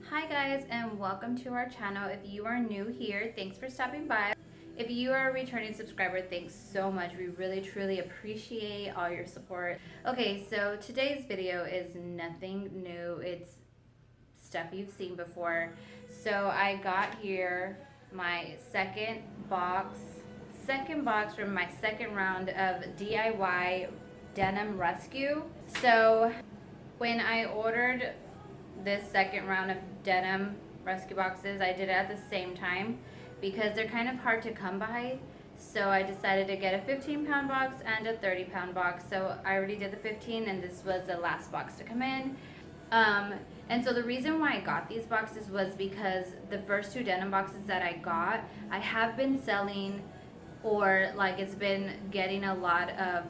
Hi guys, and welcome to our channel. If you are new here, thanks for stopping by. If you are a returning subscriber, thanks so much. We really truly appreciate all your support. Okay, so today's video is nothing new. It's stuff you've seen before. So I got here my second box from my second round of DIY Denim Rescue. So when I ordered this second round of denim rescue boxes, I did it at the same time because they're kind of hard to come by. So I decided to get a 15-pound box and a 30-pound box. So I already did the 15 and this was the last box to come in. And so the reason why I got these boxes was because the first two denim boxes that I got, I have been selling, or like it's been getting a lot of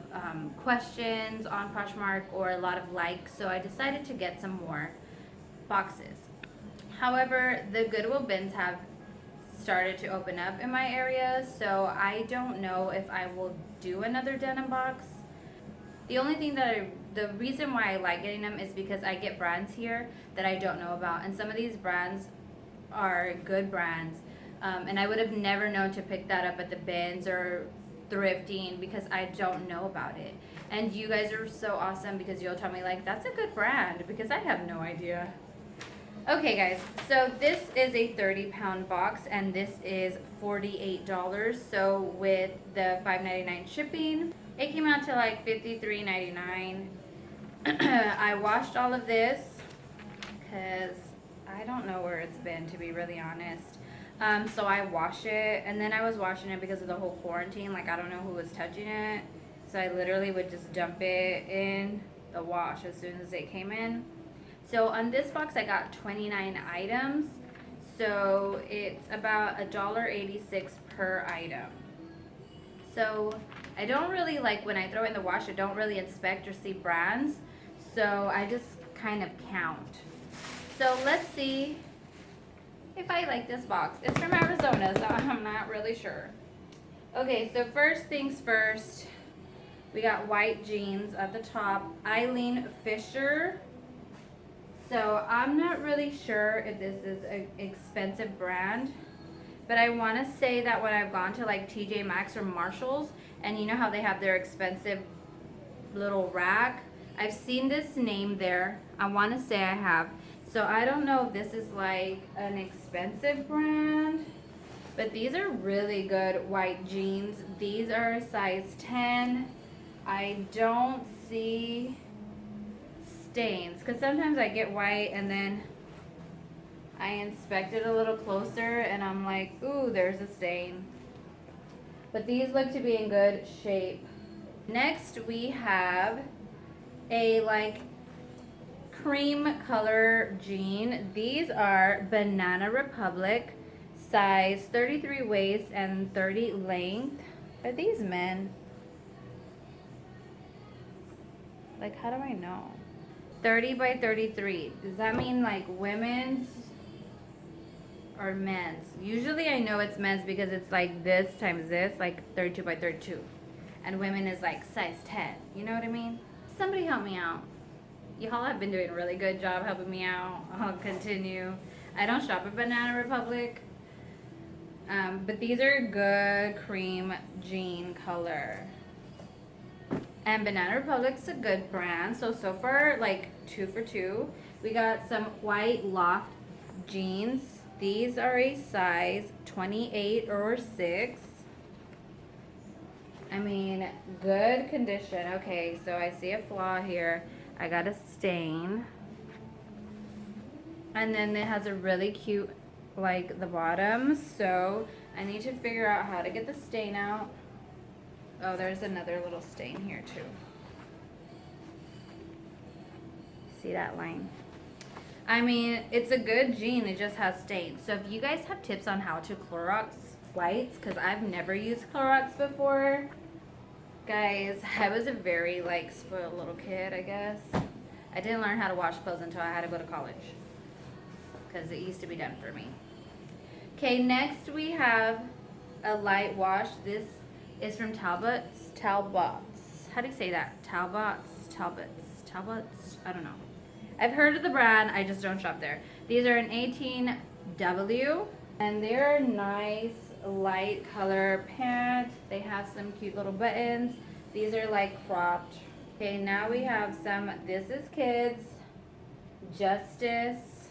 questions on Poshmark or a lot of likes. So I decided to get some more boxes. However, the Goodwill bins have started to open up in my area, so I don't know if I will do another denim box. The only thing the reason why I like getting them is because I get brands here that I don't know about, and some of these brands are good brands, and I would have never known to pick that up at the bins or thrifting because I don't know about it. And you guys are so awesome because you'll tell me like, that's a good brand, because I have no idea. Okay guys, so this is a 30-pound box and this is $48. So with the $5.99 shipping, it came out to like $53.99. I washed all of this because I don't know where it's been, to be really honest. So I wash it, and then I was washing it because of the whole quarantine. Like, I don't know who was touching it. So I literally would just dump it in the wash as soon as it came in. So on this box, I got 29 items. So it's about $1.86 per item. So I don't really, like, when I throw it in the wash, I don't really inspect or see brands. So I just kind of count. So let's see if I like this box. It's from Arizona, so I'm not really sure. Okay, so first things first, we got white jeans at the top. Eileen Fisher. So I'm not really sure if this is an expensive brand, but I want to say that when I've gone to like TJ Maxx or Marshalls, and you know how they have their expensive little rack, I've seen this name there. I want to say I have. So I don't know if this is like an expensive brand, but these are really good white jeans. These are a size 10. I don't see stains, because sometimes I get white and then I inspect it a little closer and I'm like, ooh, there's a stain. But these look to be in good shape. Next we have a like cream color jean. These are Banana Republic, size 33 waist and 30 length. Are these men? Like, how do I know? 30 by 33. Does that mean like women's or men's? Usually I know it's men's because it's like this times this, like 32 by 32. And women is like size 10. You know what I mean? Somebody help me out. Y'all have been doing a really good job helping me out. I'll continue. I don't shop at Banana Republic. But these are good cream jean color. And Banana Republic's a good brand. So far, like 2 for 2. We got some white loft jeans. These are a size 28 or 6. I mean, good condition. Okay, so I see a flaw here. I got a stain. And then it has a really cute, like, the bottom. So I need to figure out how to get the stain out. Oh, there's another little stain here too. See that line? I mean, it's a good jean, it just has stains. So if you guys have tips on how to Clorox whites, because I've never used Clorox before. Guys, I was a very like spoiled little kid, I guess. I didn't learn how to wash clothes until I had to go to college, because it used to be done for me. Okay, next we have a light wash. This is from Talbot's. How do you say that? Talbot's. I don't know. I've heard of the brand, I just don't shop there. These are an 18W, and they're nice light color pant. They have some cute little buttons. These are like cropped. Okay, now we have some, this is kids, Justice,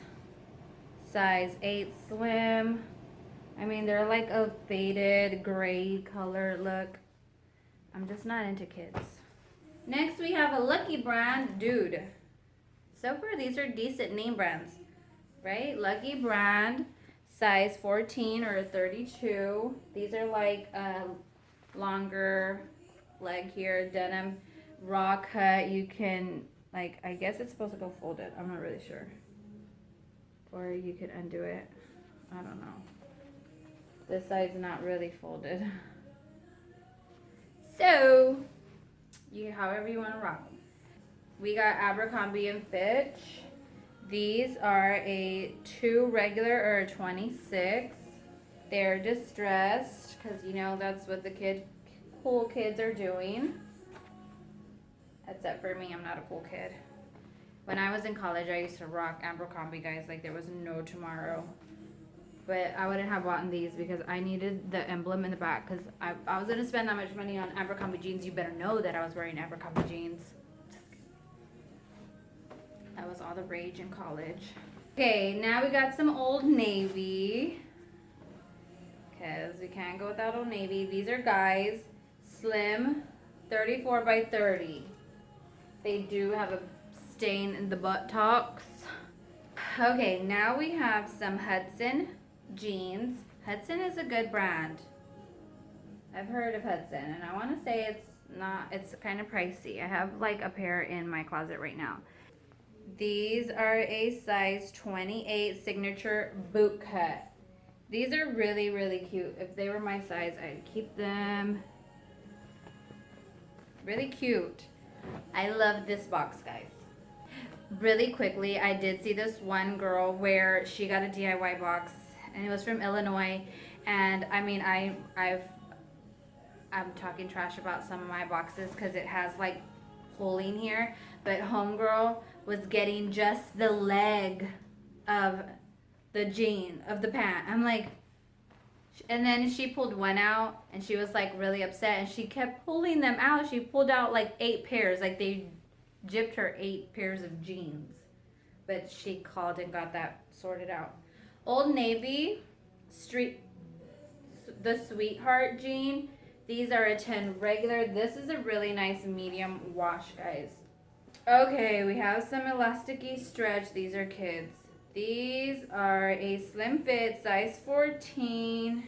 size 8 slim. I mean, they're like a faded gray color look. I'm just not into kids. Next we have a Lucky brand, dude. So far these are decent name brands, right? Lucky brand, size 14 or 32. These are like longer leg here, denim, raw cut. You can, like, I guess it's supposed to go folded. I'm not really sure. Or you could undo it. I don't know. This side's not really folded. So, however you want to rock them. We got Abercrombie and Fitch. These are a 2 regular or a 26. They're distressed because you know that's what the cool kids are doing. Except for me, I'm not a cool kid. When I was in college, I used to rock Abercrombie, guys, like there was no tomorrow. But I wouldn't have bought these because I needed the emblem in the back because I was going to spend that much money on Abercrombie jeans. You better know that I was wearing Abercrombie jeans. That was all the rage in college. Okay, now we got some Old Navy. Because we can't go without Old Navy. These are guys. Slim, 34 by 30. They do have a stain in the buttocks. Okay, now we have some Hudson Jeans. Hudson is a good brand. I've heard of Hudson, and I want to say it's kind of pricey. I have like a pair in my closet right now. These are a size 28 signature boot cut. These are really, really cute. If they were my size, I'd keep them. Really cute. I love this box, guys. Really quickly, I did see this one girl where she got a DIY box, and it was from Illinois. And I mean, I'm talking trash about some of my boxes because it has like pulling here, but homegirl was getting just the leg of the jean of the pant. I'm like, and then she pulled one out and she was like really upset and she kept pulling them out. She pulled out like 8 pairs, like they gypped her 8 pairs of jeans, but she called and got that sorted out. Old Navy the Sweetheart jean. These are a 10 regular. This is a really nice medium wash, guys. Okay, we have some elasticy stretch. These are kids. These are a slim fit, size 14.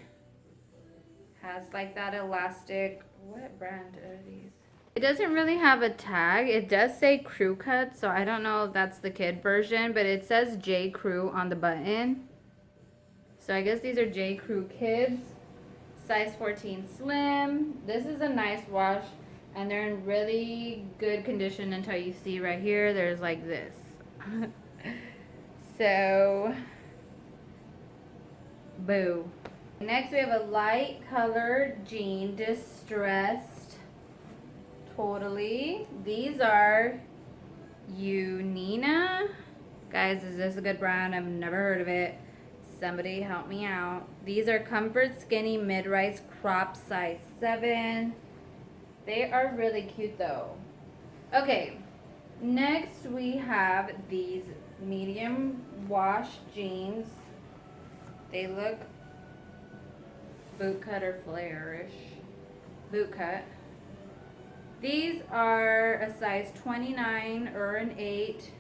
Has like that elastic. What brand are these? It doesn't really have a tag. It does say crew cut, so I don't know if that's the kid version, but it says J Crew on the button. So I guess these are J Crew kids. Size 14 slim. This is a nice wash, and they're in really good condition until you see right here there's like this. So, boo. Next we have a light colored jean, distressed. Totally. These are Unina. Guys, is this a good brand? I've never heard of it. Somebody help me out. These are Comfort Skinny Mid-Rise Crop size 7. They are really cute though. Okay, next we have these medium wash jeans. They look boot cut or flare-ish. Boot cut. These are a size 29 or an 8.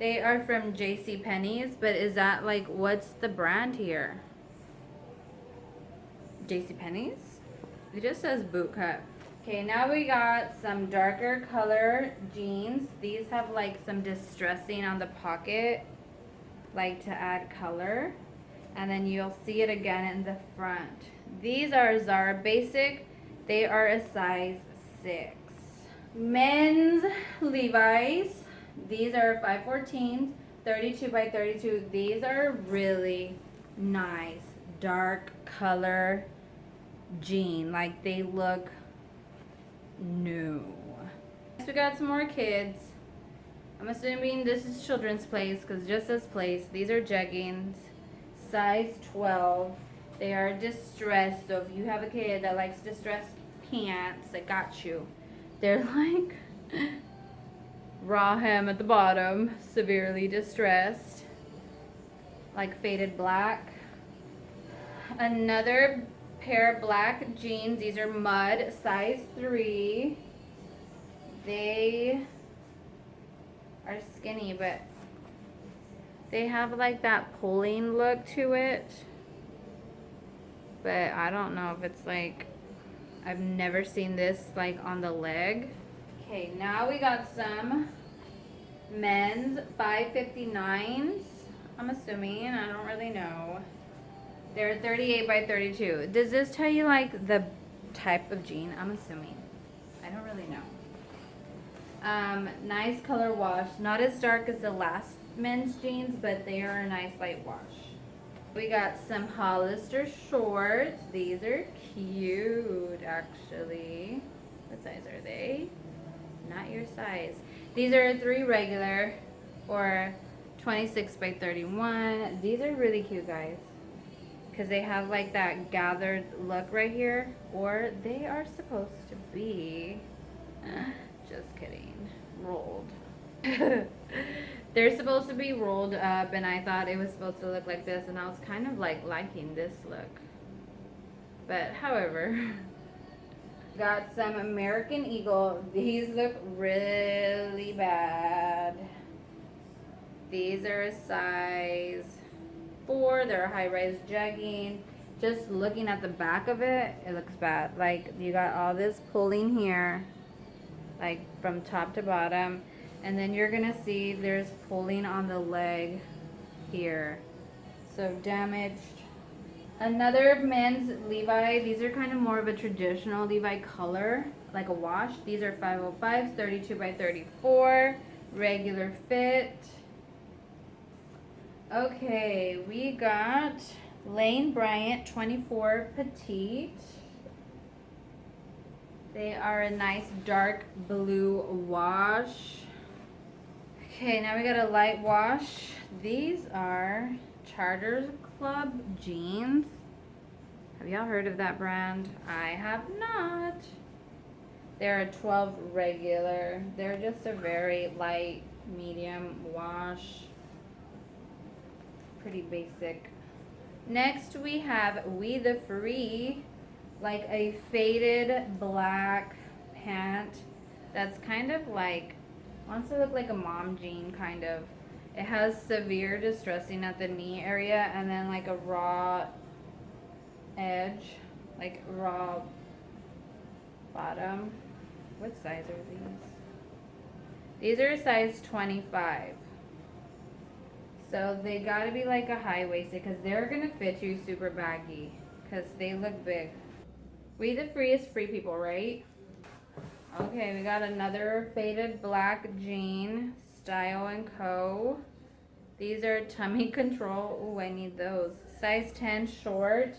They are from JCPenney's, but is that like, what's the brand here? JCPenney's? It just says boot cut. Okay, now we got some darker color jeans. These have like some distressing on the pocket, like to add color. And then you'll see it again in the front. These are Zara Basic. They are a size 6. Men's Levi's. These are 514s, 32 by 32. These are really nice, dark color jean. Like they look new. Next we got some more kids. I'm assuming this is children's place because it just says place. These are jeggings, size 12. They are distressed, so if you have a kid that likes distressed pants, I got you. They're like raw hem at the bottom, severely distressed, like faded black. Another pair of black jeans. These are mud, size 3. They are skinny, but they have like that pulling look to it. But I don't know if it's like, I've never seen this like on the leg. Okay, now we got some men's 559s. I'm assuming, I don't really know. They're 38 by 32. Does this tell you like the type of jean? I'm assuming. I don't really know. Nice color wash. Not as dark as the last men's jeans, but they are a nice light wash. We got some Hollister shorts. These are cute, actually. What size are they? Not your size. These are 3 regular or 26 by 31. These are really cute, guys, because they have like that gathered look right here, or they are supposed to be, just kidding, rolled. They're supposed to be rolled up, and I thought it was supposed to look like this, and I was kind of like liking this look. But however, got some American Eagle. These look really bad. These are a size 4. They're a high-rise jegging. Just looking at the back of it, it looks bad. Like, you got all this pulling here, like from top to bottom, and then you're gonna see there's pulling on the leg here, so damaged. Another men's Levi. These are kind of more of a traditional Levi color, like a wash. These are 505s, 32 by 34, regular fit. Okay, we got Lane Bryant 24 petite. They are a nice dark blue wash. Okay, now we got a light wash. These are Charters Club jeans. Have y'all heard of that brand? I have not. They're a 12 regular. They're just a very light, medium wash. Pretty basic. Next we have We the Free, like a faded black pant that's kind of like, wants to look like a mom jean kind of. It has severe distressing at the knee area, and then like a raw edge, like raw bottom. What size are these? These are size 25. So they gotta be like a high-waisted, because they're gonna fit you super baggy, because they look big. We the Free is free people, right? Okay, we got another faded black jean, Style & Co. These are Tummy Control. Ooh, I need those. Size 10 short.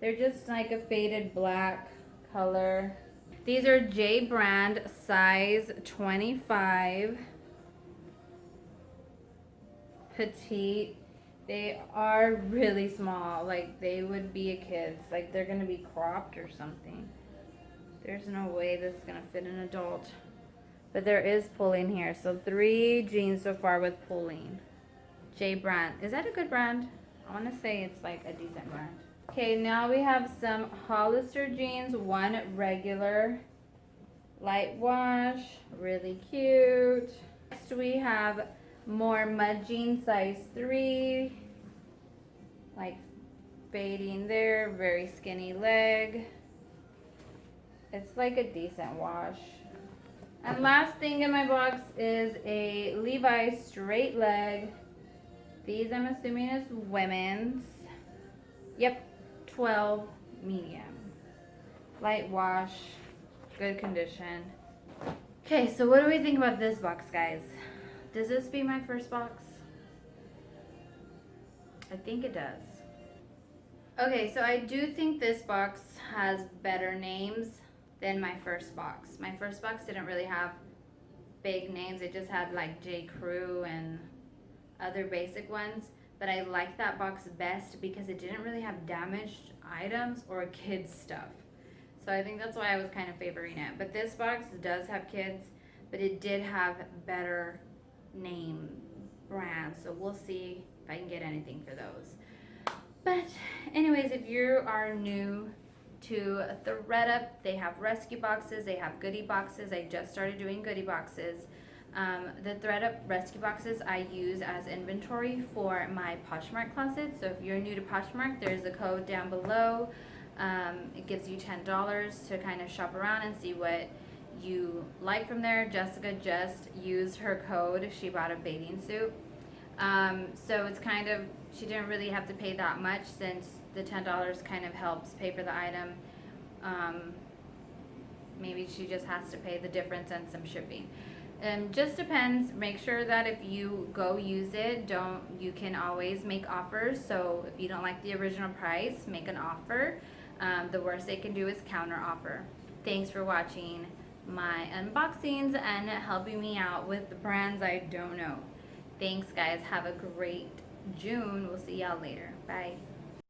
They're just like a faded black color. These are J brand, size 25. Petite. They are really small, like they would be a kid's, like they're gonna be cropped or something. There's no way this is gonna fit an adult, but there is pulling here. So 3 jeans so far with pulling. J brand. Is that a good brand? I want to say it's like a decent brand. Okay, now we have some Hollister jeans, 1 regular, light wash, really cute. Next we have more mud jeans, size 3, like fading there, very skinny leg. It's like a decent wash. And last thing in my box is a Levi straight leg. These I'm assuming is women's. Yep, 12 medium. Light wash, good condition. Okay, so what do we think about this box, guys? Does this be my first box? I think it does. Okay, so I do think this box has better names than my first box. My first box didn't really have big names. It just had like J. Crew and other basic ones. But I like that box best because it didn't really have damaged items or kids stuff. So I think that's why I was kind of favoring it. But this box does have kids, but it did have better name brands. So we'll see if I can get anything for those. But anyways, if you are new to Thredup, they have rescue boxes, they have goodie boxes. I just started doing goodie boxes. The Thredup rescue boxes I use as inventory for my Poshmark closet. So if you're new to Poshmark, there's a code down below. It gives you $10 to kind of shop around and see what you like from there. Jessica just used her code. She bought a bathing suit. So it's kind of, she didn't really have to pay that much since the $10 kind of helps pay for the item. Maybe she just has to pay the difference and some shipping. Just depends. Make sure that if you go use it, you can always make offers. So if you don't like the original price, make an offer. The worst they can do is counter offer. Thanks for watching my unboxings and helping me out with the brands I don't know. Thanks guys. Have a great June. We'll see y'all later. Bye.